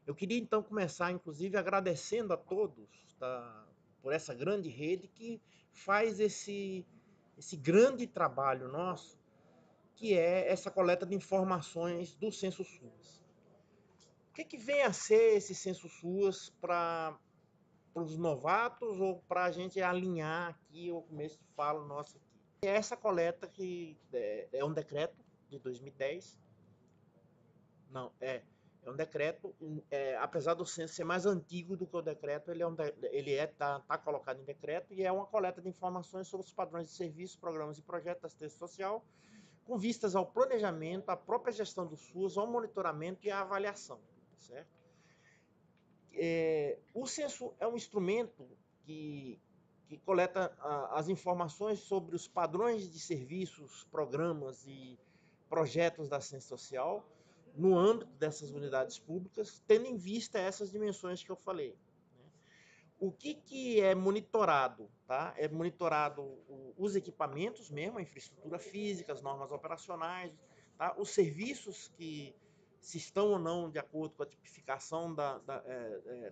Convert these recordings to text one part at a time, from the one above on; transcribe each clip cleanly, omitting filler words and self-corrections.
Eu queria então começar, inclusive, agradecendo a todos, tá, por essa grande rede que faz esse grande trabalho nosso, que é essa coleta de informações do Censo SUAS. O que vem a ser esse Censo SUAS para os novatos ou para a gente alinhar aqui o começo de fala nosso aqui? É essa coleta que é um decreto de 2010. Não, é um decreto, apesar do censo ser mais antigo do que o decreto, tá colocado em decreto e é uma coleta de informações sobre os padrões de serviços, programas e projetos da assistência social, com vistas ao planejamento, à própria gestão do SUS, ao monitoramento e à avaliação, certo? O censo é um instrumento que coleta as informações sobre os padrões de serviços, programas e projetos da assistência social no âmbito dessas unidades públicas, tendo em vista essas dimensões que eu falei. O que é monitorado? Tá? É monitorado os equipamentos mesmo, a infraestrutura física, as normas operacionais, tá? Os serviços que se estão ou não de acordo com a tipificação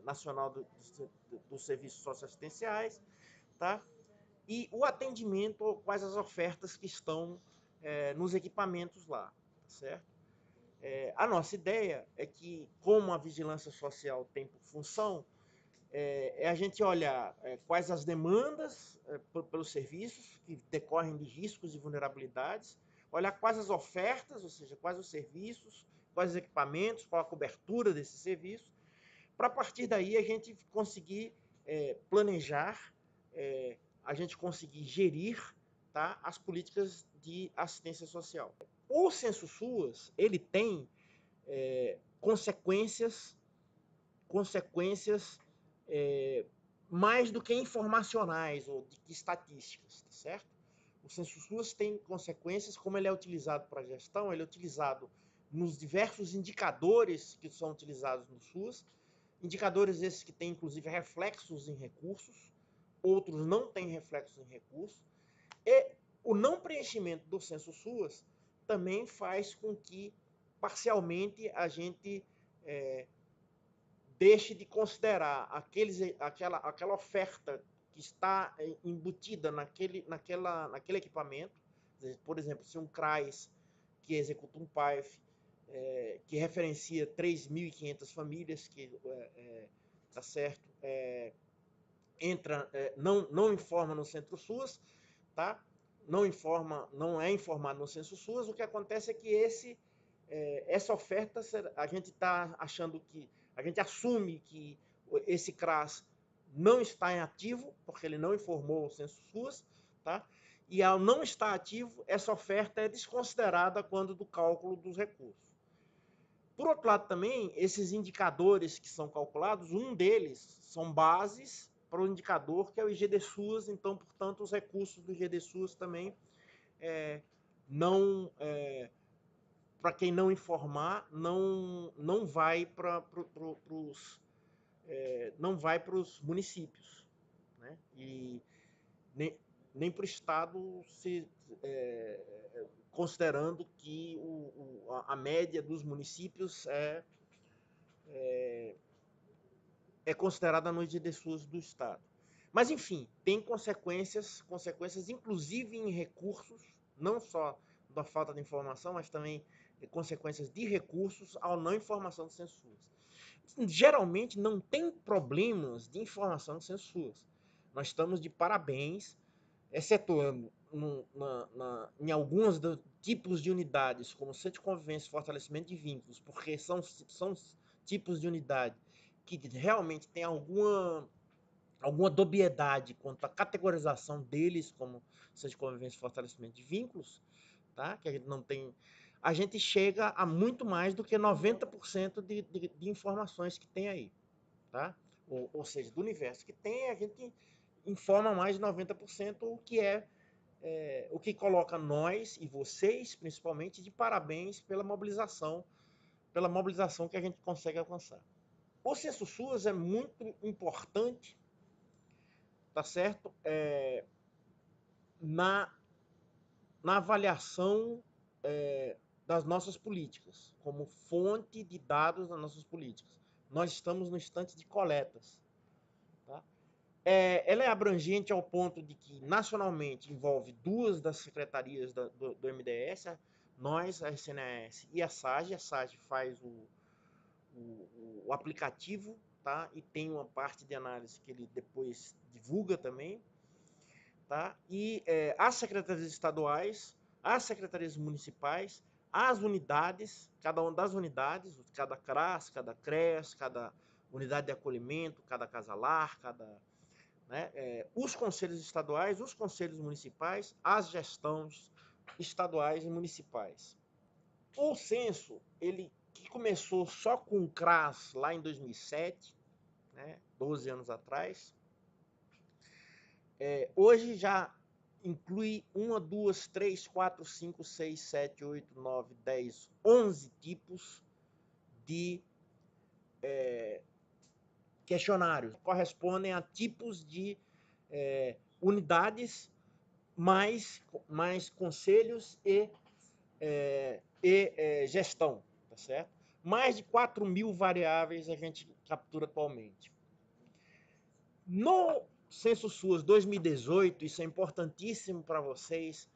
nacional dos serviços socioassistenciais, tá? E o atendimento, quais as ofertas que estão nos equipamentos lá, certo? A nossa ideia é que, como a vigilância social tem por função, a gente olhar quais as demandas pelos serviços que decorrem de riscos e vulnerabilidades, olhar quais as ofertas, ou seja, quais os serviços, quais os equipamentos, qual a cobertura desses serviços, para a partir daí a gente conseguir planejar, a gente conseguir gerir, tá, as políticas de assistência social. O Censo SUAS, ele tem consequências mais do que informacionais ou de que estatísticas, tá certo? O Censo SUAS tem consequências, como ele é utilizado para a gestão, ele é utilizado nos diversos indicadores que são utilizados no SUAS, indicadores esses que têm, inclusive, reflexos em recursos, outros não têm reflexos em recursos, e o não preenchimento do Censo SUAS também faz com que, parcialmente, a gente deixe de considerar aquela oferta que está embutida naquele equipamento. Por exemplo, se um CRAS que executa um PAEF que referencia 3.500 famílias, que tá certo, não informa no Centro SUAS, tá? Não é informado no Censo SUAS. O que acontece é que essa oferta, a gente está achando que, a gente assume que esse CRAS não está em ativo, porque ele não informou o Censo SUAS, tá? E ao não estar ativo, essa oferta é desconsiderada quando do cálculo dos recursos. Por outro lado, também, esses indicadores que são calculados, um deles são bases para o indicador que é o IGD-SUAS, então, portanto, os recursos do IGD-SUAS também não, para quem não informar, não vai para os municípios, né? E nem para o Estado, considerando que a média dos municípios é considerada no IGD-SUAS do Estado. Mas, enfim, tem consequências inclusive em recursos, não só da falta de informação, mas também consequências de recursos ao não informação do Censo SUAS. Geralmente não tem problemas de informação do Censo SUAS. Nós estamos de parabéns, excetuando em alguns tipos de unidades, como centro de convivência e fortalecimento de vínculos, porque são tipos de unidade que realmente tem alguma dubiedade quanto à categorização deles como centro de convivência e fortalecimento de vínculos, tá? Que a gente não tem, a gente chega a muito mais do que 90% de informações que tem aí, tá? Ou seja, do universo que tem, a gente informa mais de 90%, o que coloca nós e vocês, principalmente, de parabéns pela mobilização que a gente consegue alcançar. O Censo SUAS é muito importante, tá certo? Na avaliação das nossas políticas, como fonte de dados das nossas políticas. nós estamos no instante de coletas. Tá? Ela é abrangente ao ponto de que, nacionalmente, envolve duas das secretarias do MDS, nós, a RCNAS e a SAGE. A SAGE faz o aplicativo, tá? E tem uma parte de análise que ele depois divulga também. Tá? E as secretarias estaduais, as secretarias municipais, as unidades, cada uma das unidades, cada CRAS, cada CRES, cada unidade de acolhimento, cada casalar, os conselhos estaduais, os conselhos municipais, as gestões estaduais e municipais. O censo, ele que começou só com o CRAS lá em 2007, 12 anos atrás, hoje já inclui 1, 2, 3, 4, 5, 6, 7, 8, 9, 10, 11 tipos de questionários. Correspondem a tipos de unidades, mais conselhos e gestão, tá certo? Mais de 4.000 variáveis a gente captura atualmente. No Censo SUAS 2018, isso é importantíssimo para vocês,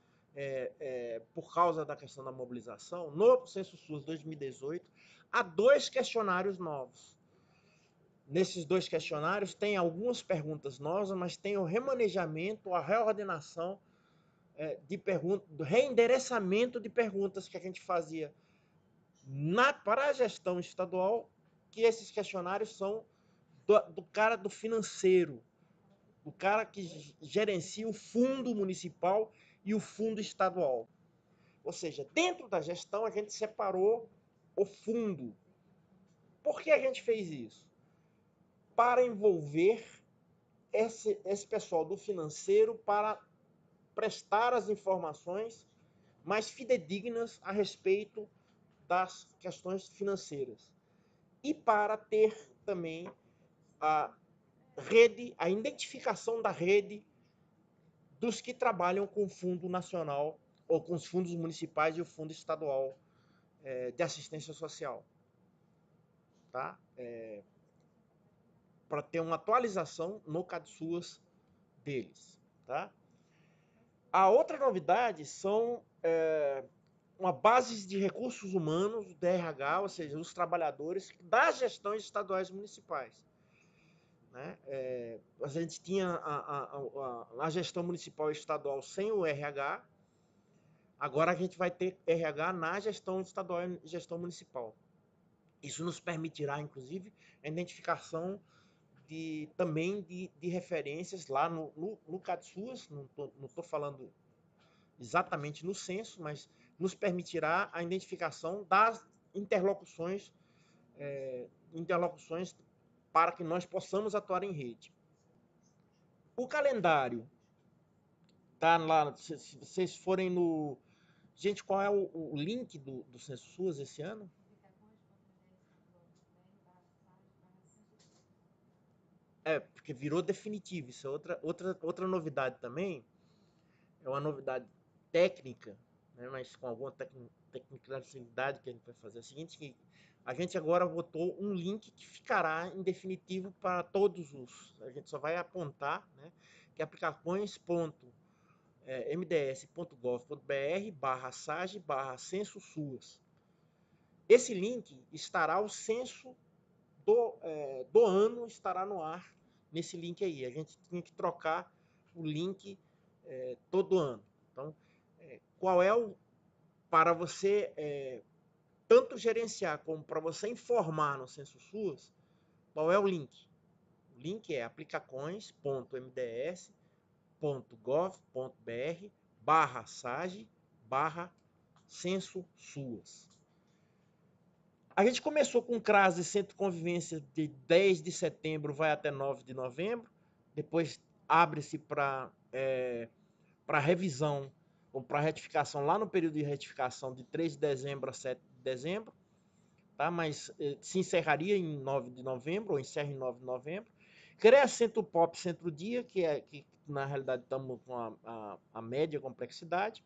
por causa da questão da mobilização. No Censo SUAS 2018, há 2 questionários novos. Nesses 2 questionários tem algumas perguntas novas, mas tem o remanejamento, a reordenação de perguntas, do reendereçamento de perguntas que a gente fazia para a gestão estadual, que esses questionários são do cara do financeiro, o cara que gerencia o fundo municipal e o fundo estadual. Ou seja, dentro da gestão a gente separou o fundo. Por que a gente fez isso? Para envolver esse pessoal do financeiro para prestar as informações mais fidedignas a respeito das questões financeiras. E para ter também a identificação da rede dos que trabalham com o Fundo Nacional ou com os fundos municipais e o Fundo Estadual de Assistência Social. Tá? Para ter uma atualização no CadSUAS deles. Tá? A outra novidade são uma base de recursos humanos, DRH, ou seja, os trabalhadores das gestões estaduais e municipais. A gente tinha a gestão municipal e estadual sem o RH, agora a gente vai ter RH na gestão estadual e gestão municipal. Isso nos permitirá, inclusive, a identificação também de referências lá no CadSUAS, não estou falando exatamente no censo, mas nos permitirá a identificação das interlocuções para que nós possamos atuar em rede. O calendário tá lá, se vocês forem no... Gente, qual é o link do Censo SUAS esse ano? Porque virou definitivo. Isso é outra novidade também. É uma novidade técnica, mas com alguma tecnicalidade que a gente vai fazer. É o seguinte, que a gente agora botou um link que ficará em definitivo para todos os... A gente só vai apontar, que é aplicacões.mds.gov.br/sage/censo SUAS. Esse link estará, o censo do ano estará no ar nesse link aí. A gente tinha que trocar o link todo ano. Então, qual é para você tanto gerenciar como para você informar no Censo SUAS, qual é o link? O link é aplicacões.mds.gov.br/sage/censo SUAS. A gente começou com CRAS de Centro de Convivência de 10 de setembro, vai até 9 de novembro. Depois abre-se para revisão ou para retificação lá no período de retificação de 3 de dezembro a 7 de dezembro. Tá? Mas se encerraria em 9 de novembro, ou encerra em 9 de novembro. CREA Centro Pop Centro Dia, que na realidade estamos com a média complexidade,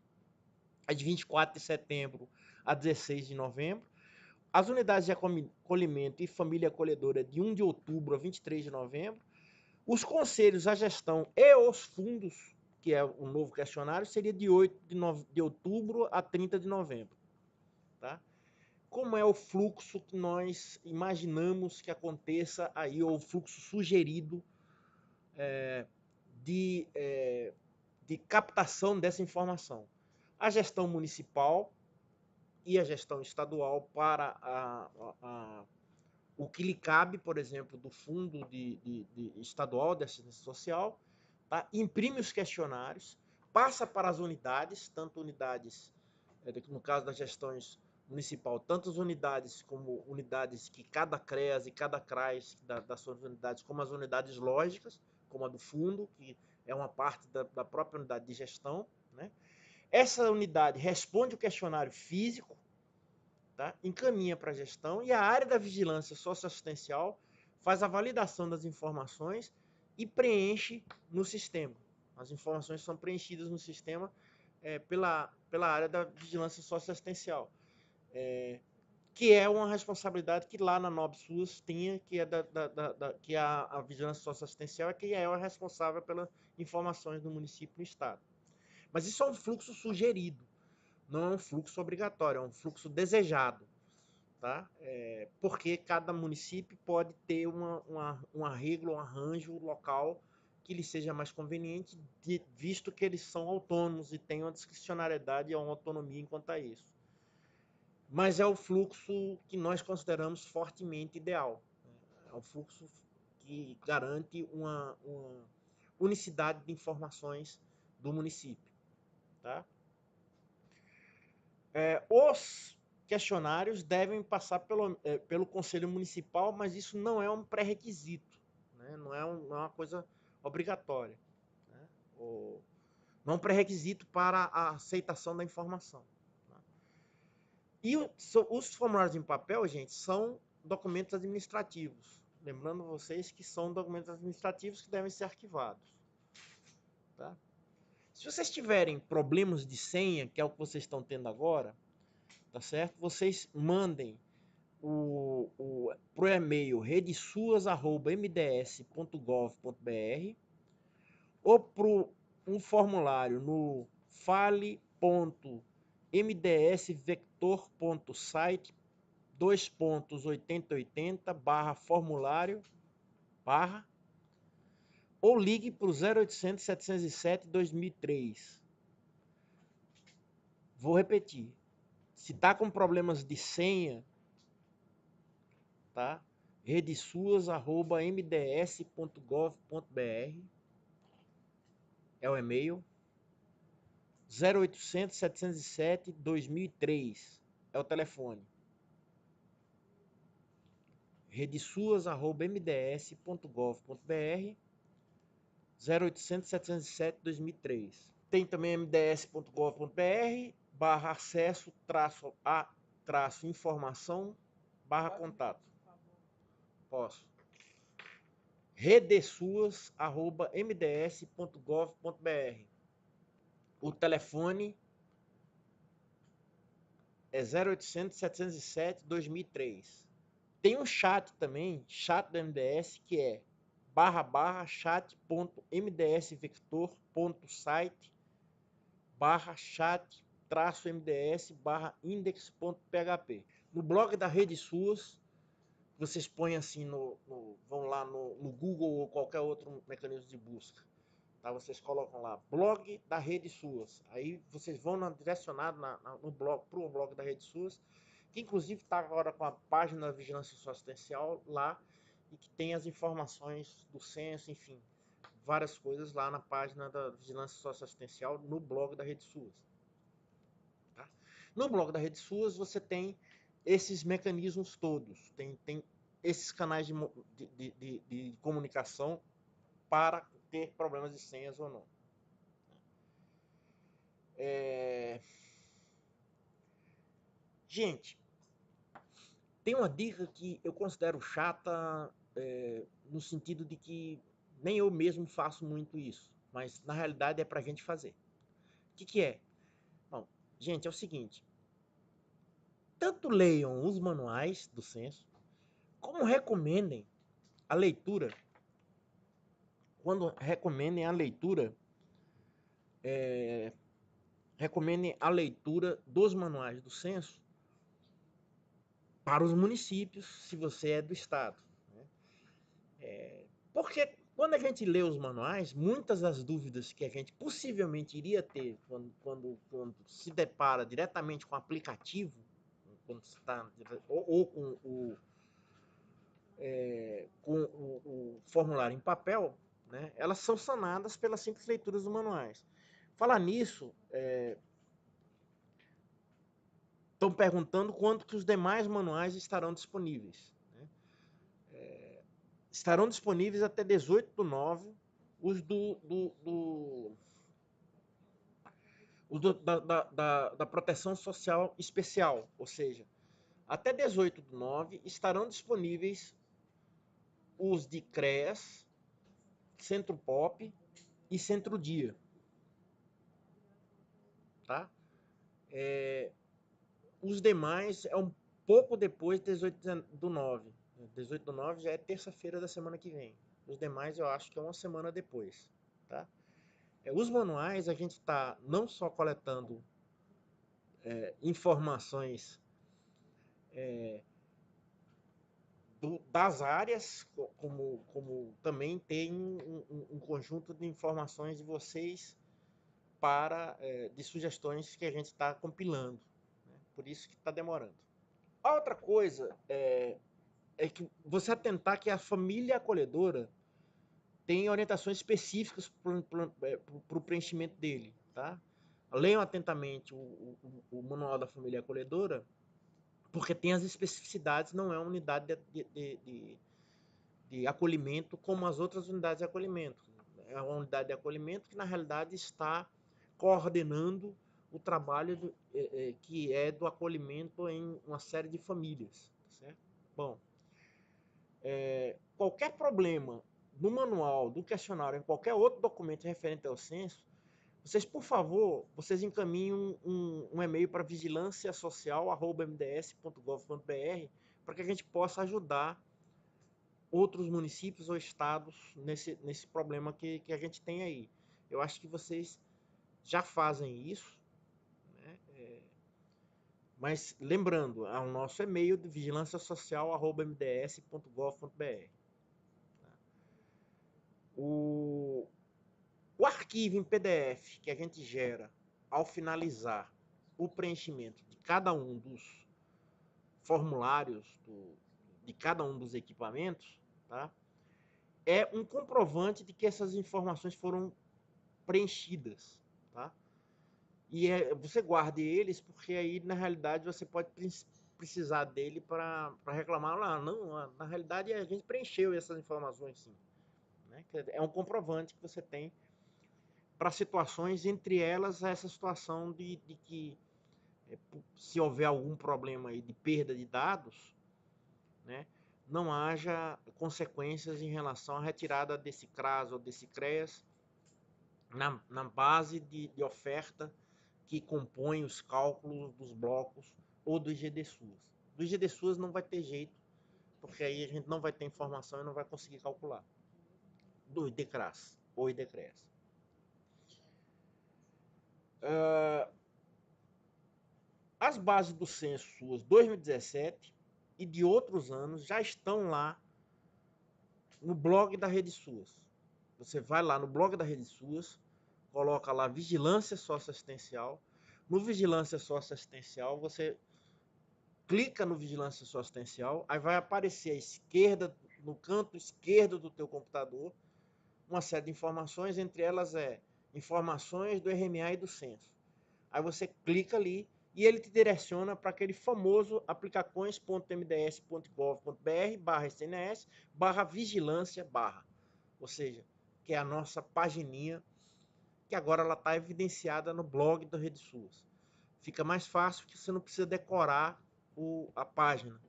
é de 24 de setembro a 16 de novembro. as unidades de acolhimento e família acolhedora de 1 de outubro a 23 de novembro, os conselhos, a gestão e os fundos, que é o novo questionário, seria de 8 de outubro a 30 de novembro. Tá? Como é o fluxo que nós imaginamos que aconteça aí, ou o fluxo sugerido de captação dessa informação? A gestão municipal e a gestão estadual para o que lhe cabe, por exemplo, do fundo estadual de assistência social, tá? Imprime os questionários, passa para as unidades, tanto unidades, no caso das gestões municipal, tanto as unidades como unidades que cada CREAS e cada CRAS das suas unidades, como as unidades lógicas, como a do fundo, que é uma parte da própria unidade de gestão, né? Essa unidade responde o questionário físico, tá? Encaminha para a gestão, e a área da vigilância socioassistencial faz a validação das informações e preenche no sistema. As informações são preenchidas no sistema pela área da vigilância socioassistencial, que é uma responsabilidade que lá na NOBSUS tinha, que é que a vigilância socioassistencial é quem é o responsável pelas informações do município e do estado. Mas isso é um fluxo sugerido, não é um fluxo obrigatório, é um fluxo desejado, tá? Porque cada município pode ter um arreglo, um arranjo local que lhe seja mais conveniente, visto que eles são autônomos e têm uma discricionariedade e uma autonomia quanto a isso. Mas é o fluxo que nós consideramos fortemente ideal. É um fluxo que garante uma unicidade de informações do município. Tá? Os questionários devem passar pelo Conselho Municipal, mas isso não é um pré-requisito, né? Não é uma coisa obrigatória, né? Não é um pré-requisito para a aceitação da informação. Tá? E os formulários em papel, gente, são documentos administrativos. Lembrando vocês que são documentos administrativos que devem ser arquivados. Tá? Se vocês tiverem problemas de senha, que é o que vocês estão tendo agora, tá certo? Vocês mandem pro e-mail redesuas@mds.gov.br ou pro um formulário no fale.mdsvector.site 2.8080/formulário/ ou ligue para o 0800 707 2003. Vou repetir. Se está com problemas de senha, tá? redesuas@mds.gov.br é o e-mail. 0800 707 2003 é o telefone. redesuas@mds.gov.br 0800 707 2003. Tem também mds.gov.br/acesso-a-informação/contato. Posso. redesuas@mds.gov.br. O telefone é 0800 707 2003. Tem um chat também, chat do MDS, que é /chat.mdsvector.site/chat-mds/index.php. No blog da Rede SUS, vocês põem assim, vão lá no Google ou qualquer outro mecanismo de busca. Tá? Vocês colocam lá, blog da Rede SUS. Aí vocês vão direcionado no blog, para o blog da Rede SUS, que inclusive está agora com a página da Vigilância Socioassistencial lá, e que tem as informações do censo, enfim, várias coisas lá na página da Vigilância Socioassistencial, no blog da Rede SUS. Tá? No blog da Rede SUS você tem esses mecanismos todos, tem esses canais de comunicação para ter problemas de senhas ou não. Gente, tem uma dica que eu considero chata, no sentido de que nem eu mesmo faço muito isso, mas na realidade é pra gente fazer. O que é? Bom, gente, é o seguinte, tanto leiam os manuais do censo, como recomendem a leitura. Quando recomendem a leitura, recomendem a leitura dos manuais do censo para os municípios, se você é do estado. Porque quando a gente lê os manuais, muitas das dúvidas que a gente possivelmente iria ter quando se depara diretamente com o aplicativo, quando você tá, ou com o formulário em papel, né, elas são sanadas pelas simples leituras dos manuais. Falar nisso, estão perguntando quanto que os demais manuais estarão disponíveis. Né? Estarão disponíveis até 18/9, os da proteção social especial, ou seja, até 18/9 estarão disponíveis os de CREAS, Centro Pop e Centro Dia. Tá? Os demais é um pouco depois de 18/9. 18/9 já é terça-feira da semana que vem. Os demais eu acho que é uma semana depois. Tá? Os manuais a gente está não só coletando informações das áreas, como também tem um conjunto de informações de vocês de sugestões que a gente está compilando. Né? Por isso que está demorando. A outra coisa é que você atentar que a família acolhedora tem orientações específicas para o preenchimento dele. Tá? Leiam atentamente o Manual da Família Acolhedora, porque tem as especificidades, não é uma unidade de acolhimento como as outras unidades de acolhimento. É uma unidade de acolhimento que, na realidade, está coordenando o trabalho que é do acolhimento em uma série de famílias. Certo? Bom, qualquer problema no manual, do questionário, em qualquer outro documento referente ao censo, vocês, por favor, vocês encaminhem um e-mail para vigilanciasocial@mds.gov.br para que a gente possa ajudar outros municípios ou estados nesse problema que a gente tem aí. Eu acho que vocês já fazem isso, né? Mas lembrando, ao nosso e-mail de vigilanciasocial@mds.gov.br. O arquivo em PDF que a gente gera ao finalizar o preenchimento de cada um dos formulários de cada um dos equipamentos, tá? É um comprovante de que essas informações foram preenchidas, tá? E você guarde eles, porque aí, na realidade, você pode precisar dele para reclamar lá. Não, na realidade, a gente preencheu essas informações, sim. Né? É um comprovante que você tem para situações, entre elas essa situação de que se houver algum problema aí de perda de dados, né, não haja consequências em relação à retirada desse CRAS ou desse CREAS na base de oferta que compõe os cálculos dos blocos ou do IGD-SUAS. Do IGD-SUAS não vai ter jeito, porque aí a gente não vai ter informação e não vai conseguir calcular. Do IDCRAS ou IDCREAS. As bases do censo SUAS 2017 e de outros anos já estão lá no blog da Rede SUAS. Você vai lá no blog da Rede SUAS, coloca lá Vigilância Socioassistencial. No Vigilância Socioassistencial, você clica no Vigilância Socioassistencial, aí vai aparecer à esquerda, no canto esquerdo do teu computador, uma série de informações, entre elas informações do RMA e do censo. Aí você clica ali e ele te direciona para aquele famoso aplicacões.mds.gov.br/cns/vigilância/, ou seja, que é a nossa pagininha, que agora ela está evidenciada no blog da Rede SUAS. Fica mais fácil, que você não precisa decorar a página,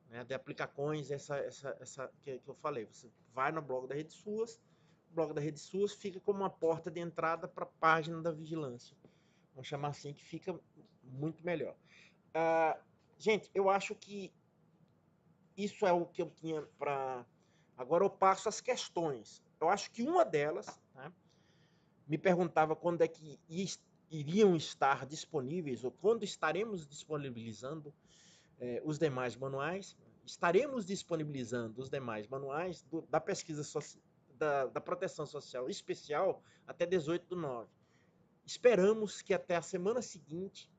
né, de aplicacões, essa que eu falei. Você vai no blog da Rede SUAS, o blog da Rede SUAS fica como uma porta de entrada para a página da vigilância. Vamos chamar assim, que fica muito melhor. Gente, eu acho que isso é o que eu tinha para. Agora eu passo as questões. Eu acho que uma delas, né, me perguntava quando é que iriam estar disponíveis, ou quando estaremos disponibilizando os demais manuais. Estaremos disponibilizando os demais manuais da pesquisa da proteção social especial até 18/9. Esperamos que até a semana seguinte,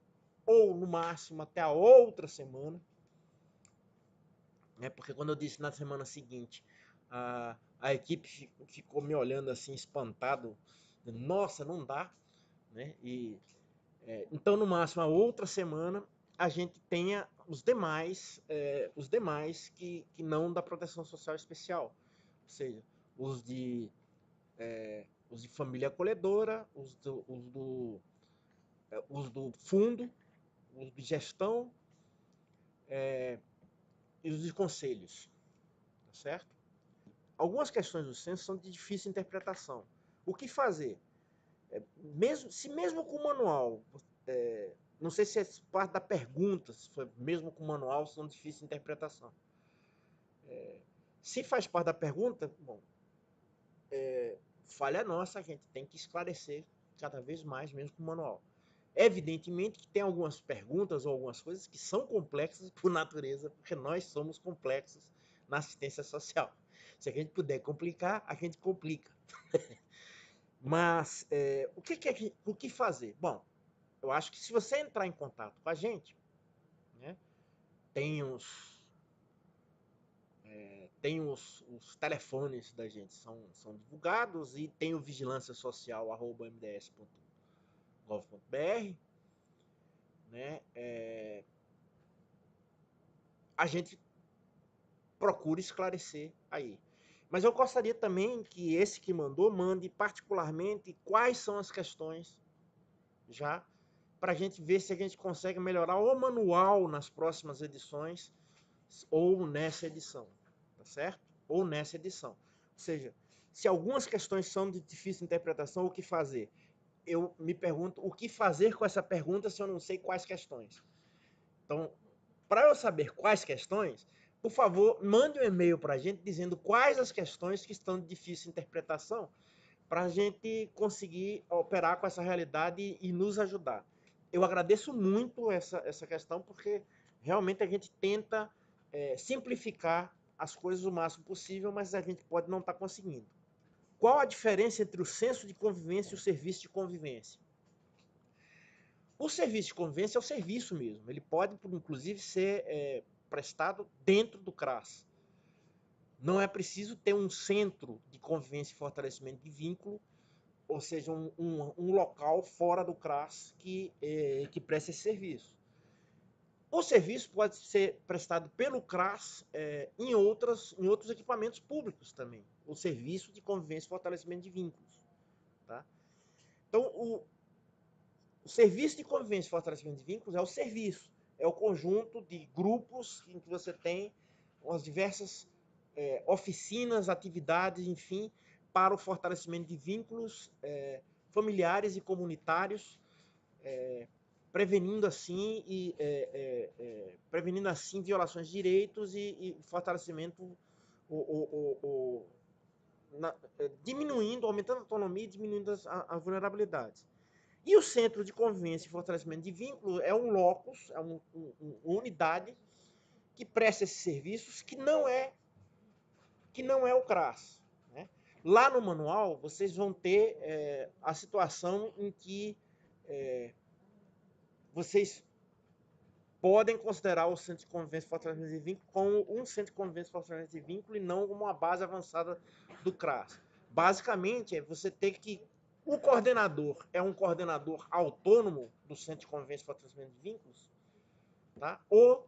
ou no máximo até a outra semana, né? Porque quando eu disse na semana seguinte, a equipe ficou me olhando assim, espantado. Nossa, não dá, né? Então, no máximo, a outra semana, a gente tenha os demais que não da proteção social especial. Ou seja, os de, os de família acolhedora, os do fundo, os de gestão e os de conselhos, tá certo? Algumas questões do censo são de difícil interpretação. O que fazer? Mesmo com o manual, não sei se é parte da pergunta, se foi mesmo com o manual, são de difícil interpretação. Se faz parte da pergunta, bom, falha nossa, a gente tem que esclarecer cada vez mais, mesmo com o manual. Evidentemente que tem algumas perguntas ou algumas coisas que são complexas por natureza, porque nós somos complexos na assistência social. Se a gente puder complicar, a gente complica. Mas o que fazer? Bom, eu acho que se você entrar em contato com a gente, né, tem os telefones da gente, são divulgados, e tem o vigilanciasocial@mds.gov.br, né? A gente procura esclarecer aí. Mas eu gostaria também que esse que mandou mande particularmente quais são as questões, já, para a gente ver se a gente consegue melhorar o manual nas próximas edições ou nessa edição, tá certo? Ou nessa edição. Ou seja, se algumas questões são de difícil interpretação, o que fazer? Eu me pergunto o que fazer com essa pergunta se eu não sei quais questões. Então, para eu saber quais questões, por favor, mande um e-mail para a gente dizendo quais as questões que estão de difícil interpretação, para a gente conseguir operar com essa realidade e nos ajudar. Eu agradeço muito essa questão, porque realmente a gente tenta simplificar as coisas o máximo possível, mas a gente pode não estar conseguindo. Qual a diferença entre o censo de convivência e o serviço de convivência? O serviço de convivência é o serviço mesmo. Ele pode, inclusive, ser prestado dentro do CRAS. Não é preciso ter um centro de convivência e fortalecimento de vínculo, ou seja, um local fora do CRAS que presta esse serviço. O serviço pode ser prestado pelo CRAS em outros equipamentos públicos também. O serviço de convivência e fortalecimento de vínculos. Tá? Então, o serviço de convivência e fortalecimento de vínculos é o serviço. É o conjunto de grupos em que você tem as diversas oficinas, atividades, enfim, para o fortalecimento de vínculos familiares e comunitários, prevenindo assim violações de direitos e fortalecimento, diminuindo, aumentando a autonomia e diminuindo as vulnerabilidades. E o Centro de Convivência e Fortalecimento de Vínculo é um locus, é uma unidade que presta esses serviços, que não é o CRAS. Né? Lá no manual, vocês vão ter a situação em que vocês podem considerar o Centro de Convivência e Fortalecimento de Vínculo como um Centro de Convivência e Fortalecimento de Vínculo e não como uma base avançada do CRAS. Basicamente, você ter que... O coordenador é um coordenador autônomo do Centro de Convivência e Fortalecimento de Vínculos, tá? Ou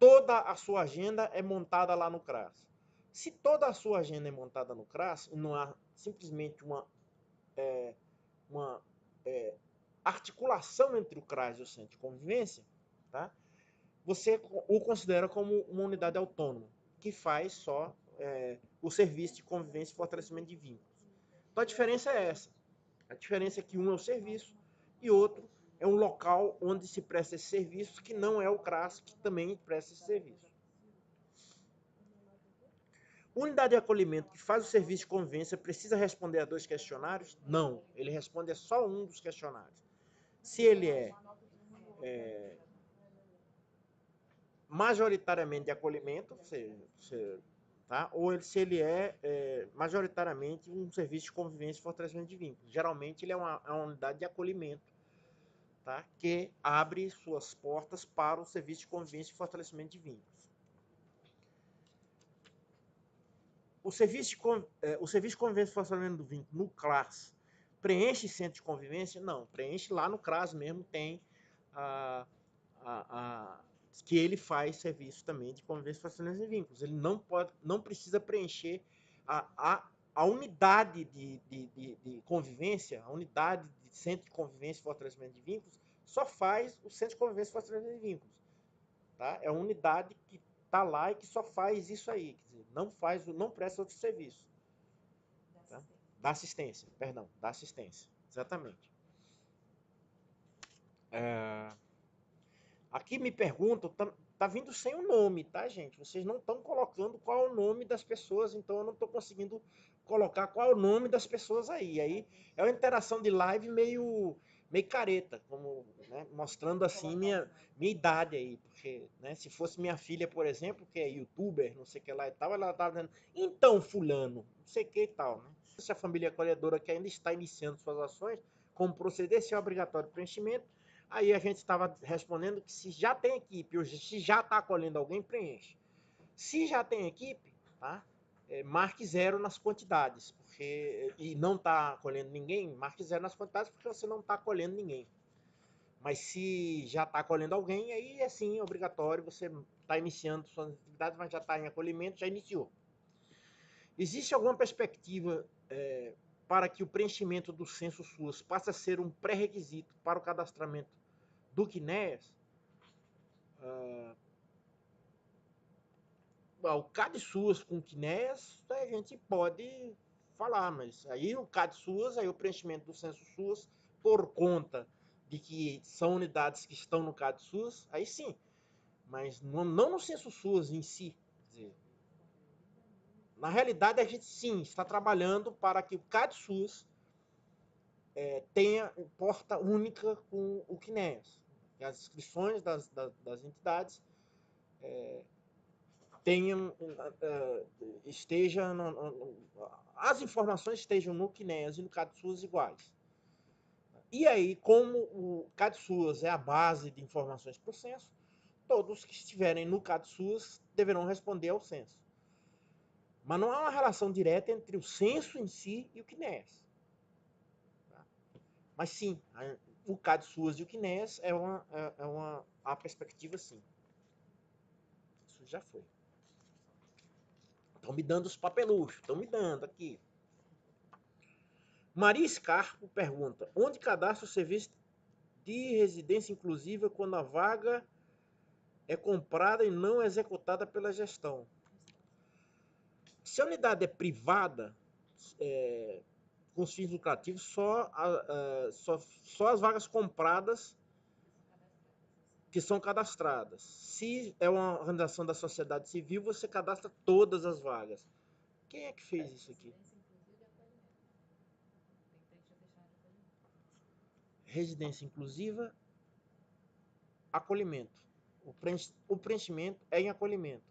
toda a sua agenda é montada lá no CRAS. Se toda a sua agenda é montada no CRAS, e não há simplesmente uma articulação entre o CRAS e o Centro de Convivência, tá? Você o considera como uma unidade autônoma, que faz só o serviço de convivência e fortalecimento de vínculos. Então a diferença é essa. A diferença é que um é o serviço e outro é um local onde se presta esse serviço, que não é o CRAS, que também presta esse serviço. Unidade de acolhimento que faz o serviço de convivência precisa responder a 2 questionários? Não, ele responde a só um dos questionários. Se ele é majoritariamente de acolhimento, tá? Ou se ele é majoritariamente um serviço de convivência e fortalecimento de vínculos. Geralmente ele é uma unidade de acolhimento, tá? Que abre suas portas para o serviço de convivência e fortalecimento de vínculos. O serviço de convivência e fortalecimento do vínculo no CRAS preenche centro de convivência? Não, preenche lá no CRAS mesmo, tem que ele faz serviço também de convivência, fortalecimento de vínculos. Ele não precisa preencher a unidade de convivência, a unidade de centro de convivência e fortalecimento de vínculos, só faz o centro de convivência e fortalecimento de vínculos. Tá? É uma unidade que está lá e que só faz isso aí, quer dizer, não presta outro serviço. Tá? Da assistência, exatamente. Aqui me perguntam, tá vindo sem o nome, tá, gente? Vocês não estão colocando qual é o nome das pessoas, então eu não estou conseguindo colocar qual é o nome das pessoas aí. Aí é uma interação de live meio careta, como, né, mostrando assim minha idade aí, porque, né, se fosse minha filha, por exemplo, que é youtuber, não sei o que lá e tal, ela estava dizendo, então fulano, não sei o que e tal, né? Se a família acolhedora que ainda está iniciando suas ações, como proceder, se é obrigatório preenchimento. Aí a gente estava respondendo que se já tem equipe, ou se já está acolhendo alguém, preenche. Se já tem equipe, tá? Marque 0 nas quantidades, e não está acolhendo ninguém, marque 0 nas quantidades porque você não está acolhendo ninguém. Mas se já está acolhendo alguém, aí é sim obrigatório, você está iniciando suas atividades, mas já está em acolhimento, já iniciou. Existe alguma perspectiva para que o preenchimento do censo SUS passe a ser um pré-requisito para o cadastramento do CNEAS? O CAD SUS com CNEAS, a gente pode falar, mas aí o CAD SUS, aí o preenchimento do censo SUS, por conta de que são unidades que estão no CAD SUS, aí sim, mas não no censo SUS em si. Quer dizer, na realidade, a gente sim está trabalhando para que o CAD SUS tenha porta única com o CNEAS. Que as inscrições das entidades as informações estejam no CNEAS e no CAD SUS iguais. E aí, como o CAD SUS é a base de informações para o censo, todos que estiverem no CAD SUS deverão responder ao censo. Mas não há uma relação direta entre o censo em si e o CNEAS. Mas sim, o CAD SUS e o CNEAS a perspectiva sim. Isso já foi. Estão me dando os papeluchos, estão me dando aqui. Maria Scarpo pergunta, onde cadastra o serviço de residência inclusiva quando a vaga é comprada e não executada pela gestão? Se a unidade é privada, com os fins lucrativos, só as vagas compradas que são cadastradas. Se é uma organização da sociedade civil, você cadastra todas as vagas. Quem é que fez isso aqui? Residência inclusiva, acolhimento. O preenchimento é em acolhimento.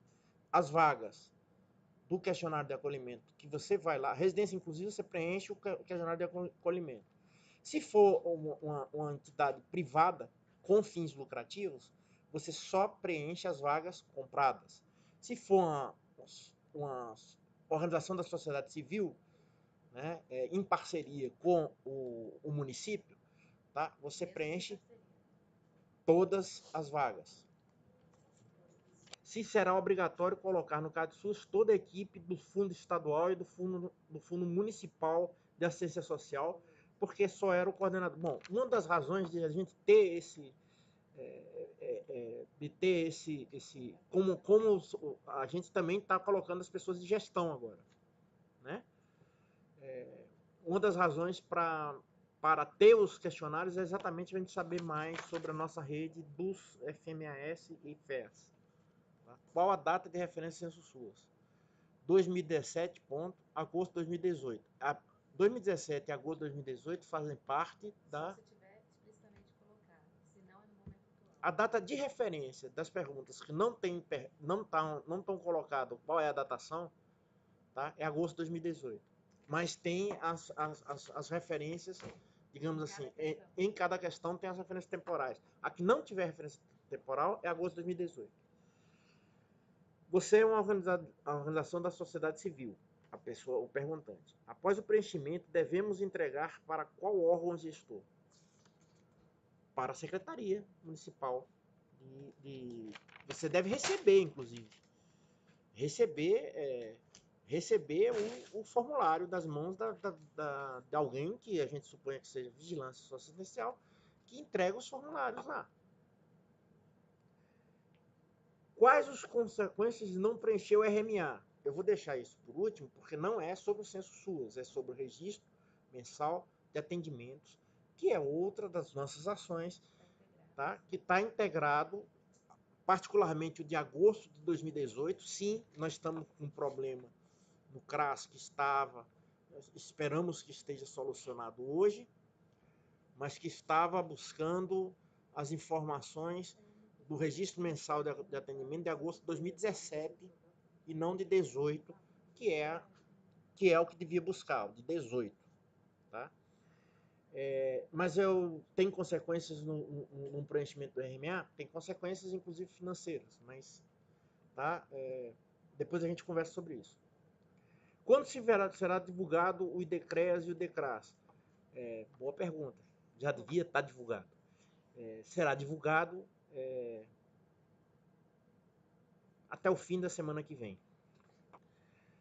As vagas do questionário de acolhimento, que você vai lá, residência inclusiva, você preenche o questionário de acolhimento. Se for uma entidade privada com fins lucrativos, você só preenche as vagas compradas. Se for uma organização da sociedade civil, né, em parceria com o município, tá, você preenche todas as vagas. Se será obrigatório colocar no CAD SUS toda a equipe do Fundo Estadual e do Fundo Municipal de Assistência Social, porque só era o coordenador. Bom, uma das razões de a gente ter como a gente também está colocando as pessoas de gestão agora, né? Uma das razões para para ter os questionários é exatamente a gente saber mais sobre a nossa rede dos FMAS e FEAS. Tá? Qual a data de referência Censo SUAS? 2017, ponto, agosto de 2018. 2017 e agosto de 2018 fazem parte da... Se tiver explicitamente colocado, se não é no momento atual. A data de referência das perguntas que não estão colocadas qual é a datação, tá? É agosto de 2018. Mas tem as referências, digamos assim, em cada questão tem as referências temporais. A que não tiver referência temporal é agosto de 2018. Você é uma organização da sociedade civil, a pessoa, o perguntante. Após o preenchimento, devemos entregar para qual órgão gestor? Para a Secretaria Municipal você deve receber, inclusive. Receber o formulário das mãos de alguém que a gente suponha que seja vigilância socioassistencial, que entrega os formulários lá. Quais as consequências de não preencher o RMA? Eu vou deixar isso por último, porque não é sobre o Censo SUAS, é sobre o registro mensal de atendimentos, que é outra das nossas ações, tá? Que está integrado, particularmente o de agosto de 2018. Sim, nós estamos com um problema no CRAS que esperamos que esteja solucionado hoje, mas que estava buscando as informações do registro mensal de atendimento de agosto de 2017 e não de 18, que é o que devia buscar, o de 18. Tá? Mas tem consequências no preenchimento do RMA? Tem consequências, inclusive financeiras, mas tá? Depois a gente conversa sobre isso. Quando será divulgado o IDECREAS e o DECRAS? Boa pergunta. Já devia estar divulgado. Será divulgado até o fim da semana que vem.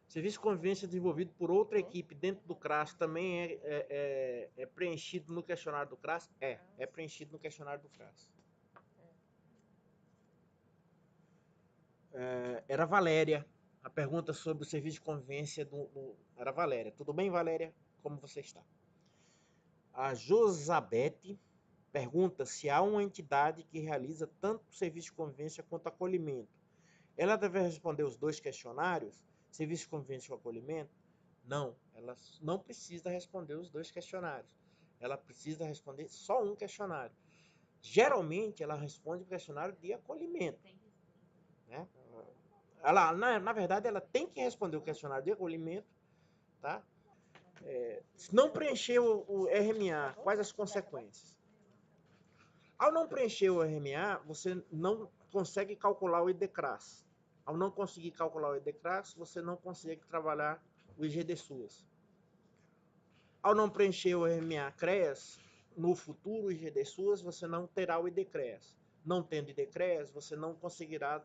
Serviço de convivência desenvolvido por outra equipe dentro do CRAS também é preenchido no questionário do CRAS? É preenchido no questionário do CRAS. Era Valéria. A pergunta sobre o serviço de convivência era Valéria. Tudo bem, Valéria? Como você está? A Josabete pergunta se há uma entidade que realiza tanto o serviço de convivência quanto acolhimento. Ela deve responder os dois questionários, serviço de convivência e acolhimento? Não, ela não precisa responder os dois questionários. Ela precisa responder só um questionário. Geralmente, ela responde o questionário de acolhimento. Né? Na verdade, ela tem que responder o questionário de acolhimento. Tá? Se não preencher o RMA, quais as consequências? Ao não preencher o RMA, você não consegue calcular o IDECRAS. Ao não conseguir calcular o IDECRAS, você não consegue trabalhar o IGD SUAS. Ao não preencher o RMA CREAS, no futuro IGD SUAS, você não terá o IDECREAS. Não tendo IDECREAS, você não conseguirá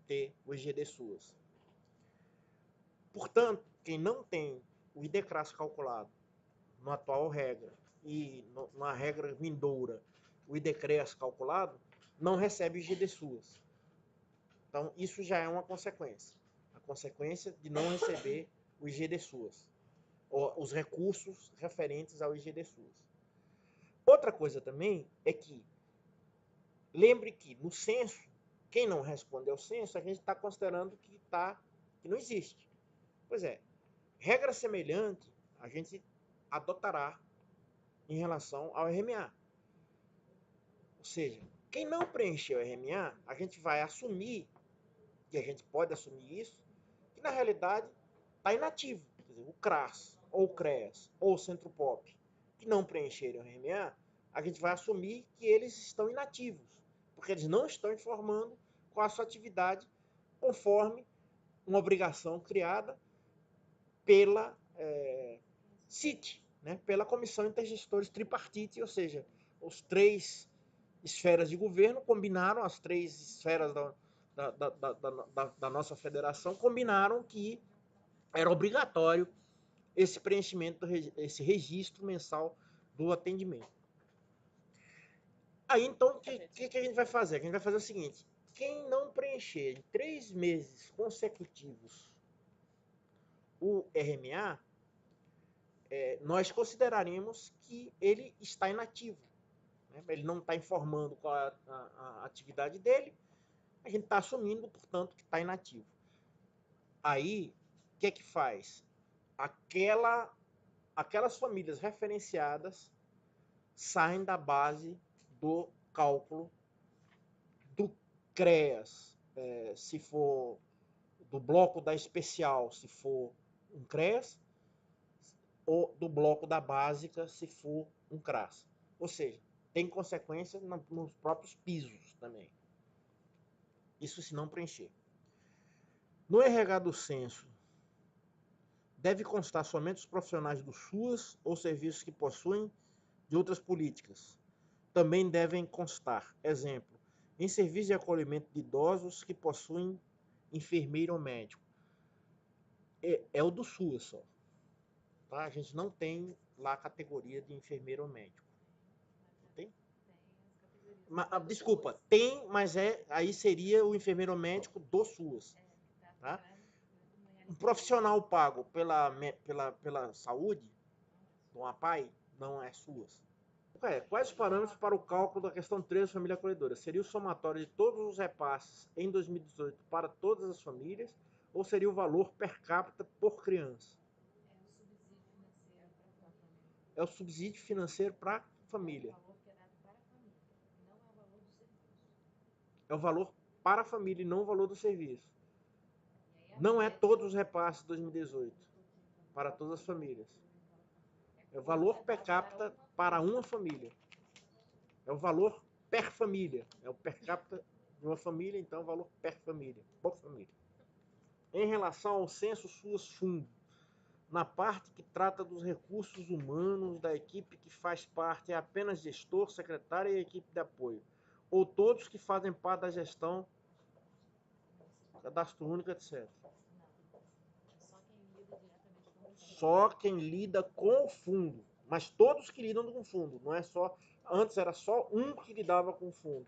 ter o IGD SUAS. Portanto, quem não tem o IDECRAS calculado na atual regra e na regra vindoura, o IDECREAS calculado, não recebe o IGD SUAS. Então, isso já é uma consequência. A consequência de não receber o IGD SUAS, ou os recursos referentes ao IGD SUAS. Outra coisa também é que, lembre que no censo, quem não responde ao censo, a gente está considerando que não existe. Pois é, regra semelhante a gente adotará em relação ao RMA. Ou seja, quem não preencheu o RMA, a gente vai assumir, que a gente pode assumir isso, que na realidade está inativo. Quer dizer, o CRAS, ou o CREAS, ou o Centro Pop, que não preencheram o RMA, a gente vai assumir que eles estão inativos, porque eles não estão informando qual a sua atividade conforme uma obrigação criada pela CIT, né, pela Comissão Intergestores Tripartite, ou seja, os três esferas de governo combinaram, as três esferas da nossa federação combinaram que era obrigatório esse preenchimento, esse registro mensal do atendimento. Aí, então, o que a gente vai fazer? A gente vai fazer o seguinte: quem não preencher em 3 meses consecutivos o RMA, nós consideraremos que ele está inativo, né? Ele não está informando qual é a atividade dele, a gente está assumindo, portanto, que está inativo. Aí, o que é que faz? Aquelas famílias referenciadas saem da base do cálculo do CREAS, se for do bloco da especial, se for um CREAS, ou do bloco da básica, se for um CRAS. Ou seja, tem consequência nos próprios pisos também. Isso se não preencher. No RH do censo, deve constar somente os profissionais do SUAS ou serviços que possuem de outras políticas. Também devem constar, exemplo, em serviço de acolhimento de idosos que possuem enfermeiro ou médico. É o do SUAS só. Tá? A gente não tem lá a categoria de enfermeiro ou médico. Tem? Desculpa, tem, mas aí seria o enfermeiro ou médico do SUAS. Tá? Um profissional pago pela saúde, do APAI, não é SUAS. Quais os parâmetros para o cálculo da questão 3 da família acolhedora? Seria o somatório de todos os repasses em 2018 para todas as famílias ou seria o valor per capita por criança? É o subsídio financeiro para a família. É o valor para a família e não o valor do serviço. Não é todos os repasses de 2018 para todas as famílias. É o valor per capita para uma família. É o valor per família. É o per capita de uma família, então é o valor per família, por família. Em relação ao censo SUAS Fundo, na parte que trata dos recursos humanos da equipe que faz parte, é apenas gestor, secretário e equipe de apoio, ou todos que fazem parte da gestão, cadastro único, etc. Só quem lida com o fundo, mas todos que lidam com o fundo, não é só. Antes era só um que lidava com o fundo,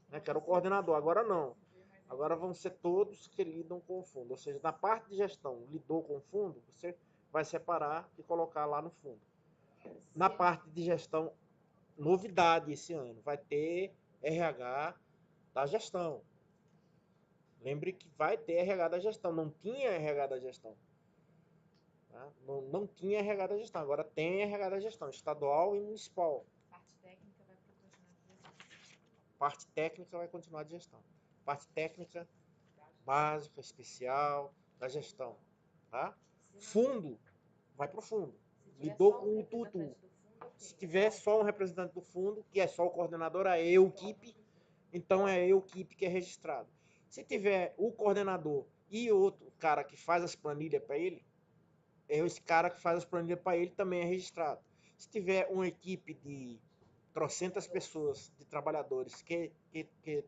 né, que era o coordenador, agora não. Agora vão ser todos que lidam com o fundo. Ou seja, na parte de gestão, lidou com o fundo, você vai separar e colocar lá no fundo. Na parte de gestão, novidade esse ano, vai ter RH da gestão. Lembre que vai ter RH da gestão, não tinha RH da gestão. Tá? Não tinha RH da gestão, agora tem RH da gestão, estadual e municipal. Parte técnica vai continuar de gestão. Parte técnica básica, especial, da gestão. Tá? Fundo, vai para o fundo. Lidou com o tutu. Se tiver só um representante do fundo, que é só o coordenador, a equipe, então é a equipe que é registrado. Se tiver o coordenador e outro cara que faz as planilhas para ele, esse cara que faz as planilhas para ele também é registrado. Se tiver uma equipe de trocentas pessoas, de trabalhadores que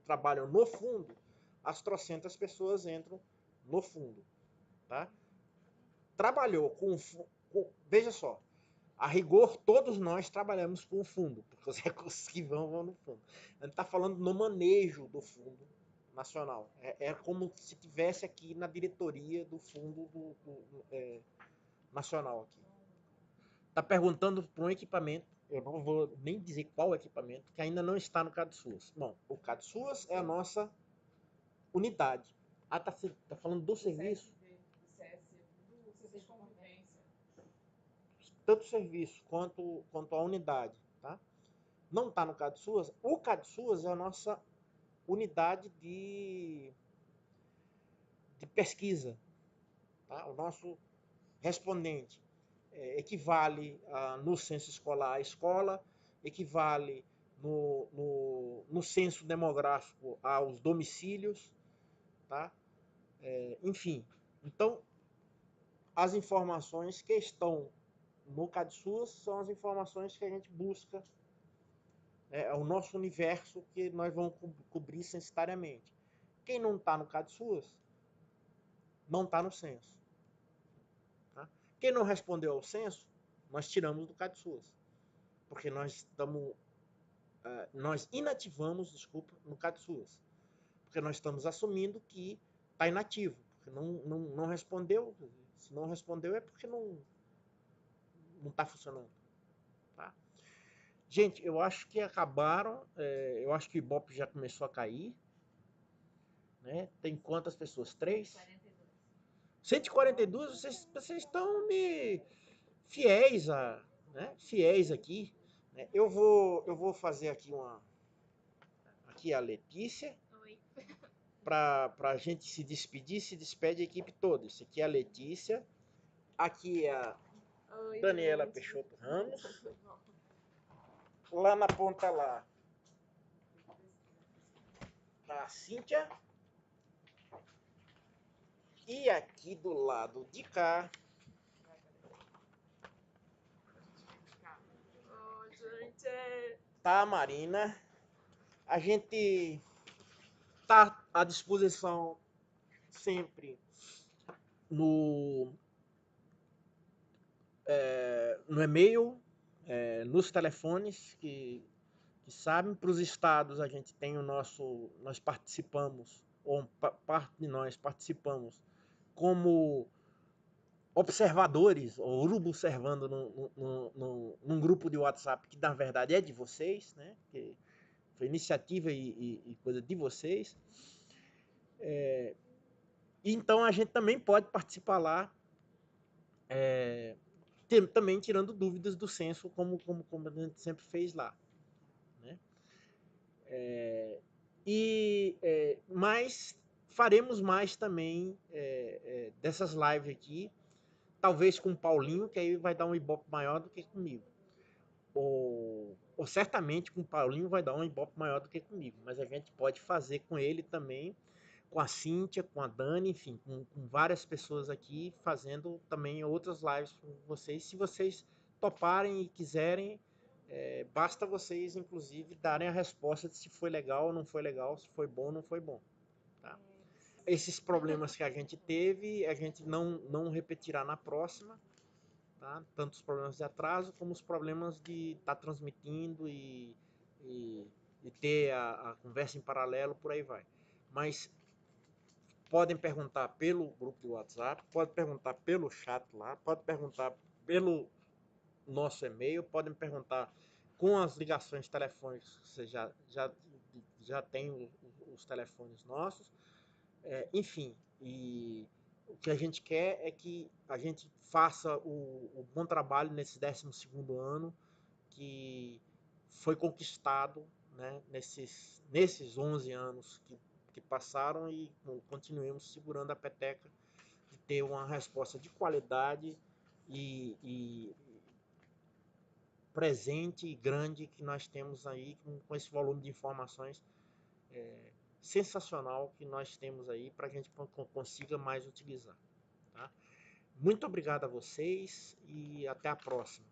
trabalham no fundo, as trocentas pessoas entram no fundo. Tá? Trabalhou veja só, a rigor todos nós trabalhamos com o fundo, porque os recursos que vão no fundo. A gente está falando no manejo do fundo nacional. É como se tivesse aqui na diretoria do fundo nacional aqui. Está perguntando por um equipamento, eu não vou nem dizer qual equipamento, que ainda não está no CADSUAS. Bom, o CADSUAS é a nossa unidade. Está falando do serviço? Tanto o serviço quanto a unidade. Tá? Não está no CADSUAS. O CADSUAS é a nossa unidade de pesquisa. Tá? O nosso respondente. Equivale no censo escolar à escola, equivale no censo demográfico aos domicílios, tá? Enfim, então as informações que estão no CADSUAS são as informações que a gente busca, é o nosso universo que nós vamos cobrir censitariamente. Quem não está no CADSUAS não está no censo. Quem não respondeu ao censo, nós tiramos do CADSUAS. Porque nós inativamos, no CADSUAS. Porque nós estamos assumindo que está inativo. Porque não respondeu. Se não respondeu é porque não não tá funcionando. Tá? Gente, eu acho que acabaram. Eu acho que o Ibope já começou a cair. Né? Tem quantas pessoas? 3? 142. Vocês estão me fiéis fiéis aqui. Né? Eu vou fazer aqui aqui a Letícia. Oi. Para a gente se despedir, se despede a equipe toda. Isso aqui é a Letícia. Aqui é a Oi, Daniela gente. Peixoto Ramos. Lá na ponta lá tá a Cíntia. E aqui do lado de cá Oh, gente. tá a Marina. A gente tá à disposição sempre no e-mail, nos telefones que sabem. Para os estados a gente tem nós participamos, ou parte de nós participamos como observadores, ou urubu observando num grupo de WhatsApp que na verdade é de vocês, né? Que foi iniciativa e coisa de vocês. Então a gente também pode participar lá, também tirando dúvidas do censo, como a gente sempre fez lá. Né? Mas faremos mais também dessas lives aqui, talvez com o Paulinho, que aí vai dar um ibope maior do que comigo. Ou certamente com o Paulinho vai dar um ibope maior do que comigo, mas a gente pode fazer com ele também, com a Cíntia, com a Dani, enfim, com várias pessoas aqui, fazendo também outras lives com vocês. Se vocês toparem e quiserem, basta vocês, inclusive, darem a resposta de se foi legal ou não foi legal, se foi bom ou não foi bom. Tá? Esses problemas que a gente teve, a gente não repetirá na próxima. Tá? Tanto os problemas de atraso, como os problemas de estar transmitindo e ter a conversa em paralelo, por aí vai. Mas podem perguntar pelo grupo de WhatsApp, podem perguntar pelo chat lá, podem perguntar pelo nosso e-mail, podem perguntar com as ligações telefônicas, você já tem os telefones nossos, enfim, e o que a gente quer é que a gente faça o bom trabalho nesse 12º ano que foi conquistado, né, nesses 11 anos que passaram, e continuemos segurando a peteca de ter uma resposta de qualidade e presente e grande que nós temos aí, com esse volume de informações sensacional que nós temos aí, para a gente consiga mais utilizar. Tá? Muito obrigado a vocês e até a próxima.